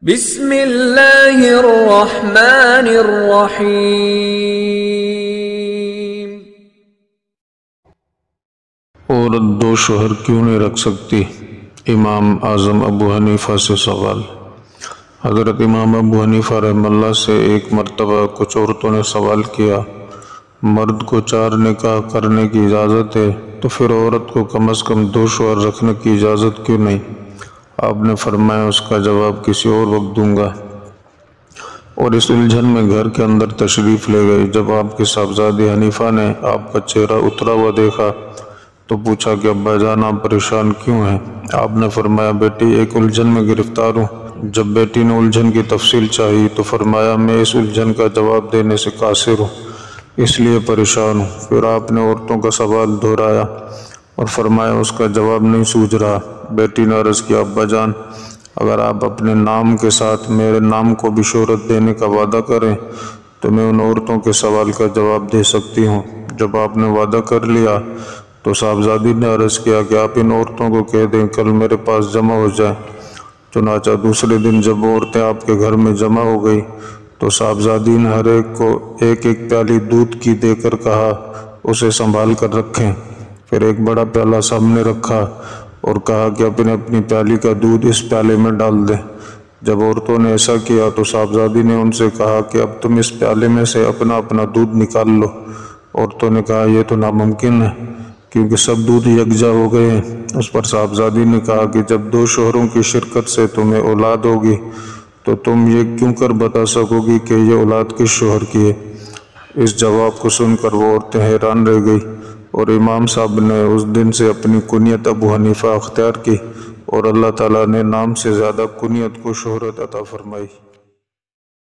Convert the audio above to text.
بسم اللہ الرحمن الرحیم۔ عورت دو شوہر کیوں نہیں رکھ سکتی؟ امام اعظم ابو حنیفہ سے سوال۔ حضرت امام ابو حنیفہ رحمہ اللہ سے ایک مرتبہ کچھ عورتوں نے سوال کیا، مرد کو 4 نکاح کرنے کی اجازت ہے تو پھر عورت کو کم از کم 2 شوہر رکھنے کی اجازت کیوں نہیں؟ آپ نے فرمایا اس کا جواب کسی اور وقت دوں گا، اور اس الجھن میں گھر کے اندر تشریف لے گئی۔ جب آپ کے صاحبزادے حنیفہ نے آپ کا چہرہ اترا ہوا دیکھا تو پوچھا کہ ابا جان آپ پریشان کیوں ہیں؟ آپ نے فرمایا بیٹی ایک الجھن میں گرفتار ہوں۔ جب بیٹی نے الجھن کی تفصیل چاہی تو فرمایا میں اس الجھن کا جواب دینے سے قاصر ہوں، اس لیے پریشان ہوں۔ پھر آپ نے عورتوں کا سوال دہرایا اور فرمایا اس کا جواب نہیں سوجھ رہا۔ بیٹی نے عرض کیا ابا جان اگر آپ اپنے نام کے ساتھ میرے نام کو بھی شہرت دینے کا وعدہ کریں تو میں ان عورتوں کے سوال کا جواب دے سکتی ہوں۔ جب آپ نے وعدہ کر لیا تو صاحبزادی نے عرض کیا کہ آپ ان عورتوں کو کہہ دیں کل میرے پاس جمع ہو جائیں۔ چنانچہ دوسرے دن جب عورتیں آپ کے گھر میں جمع ہو گئی تو صاحبزادی نے ہر ایک کو ایک ایک پیالی دودھ کی دے کر کہا اسے سنبھال کر رکھیں۔ پھر ایک بڑا پیالہ سامنے رکھا اور کہا کہ اپنی پیالی کا دودھ اس پیالے میں ڈال دیں۔ جب عورتوں نے ایسا کیا تو صاحبزادی نے ان سے کہا کہ اب تم اس پیالے میں سے اپنا دودھ نکال لو۔ عورتوں نے کہا یہ تو ناممکن ہے کیونکہ سب دودھ یکجا ہو گئے ہیں۔ اس پر صاحبزادی نے کہا کہ جب 2 شوہروں کی شرکت سے تمہیں اولاد ہوگی تو تم یہ کیوں کر بتا سکو گی کہ یہ اولاد کس شوہر کی ہے؟ اس جواب کو سن کر وہ عورتیں حیران رہ گئی اور امام صاحب نے اس دن سے اپنی کنیت ابو حنیفہ اختیار کی اور اللہ تعالیٰ نے نام سے زیادہ کنیت کو شہرت عطا فرمائی۔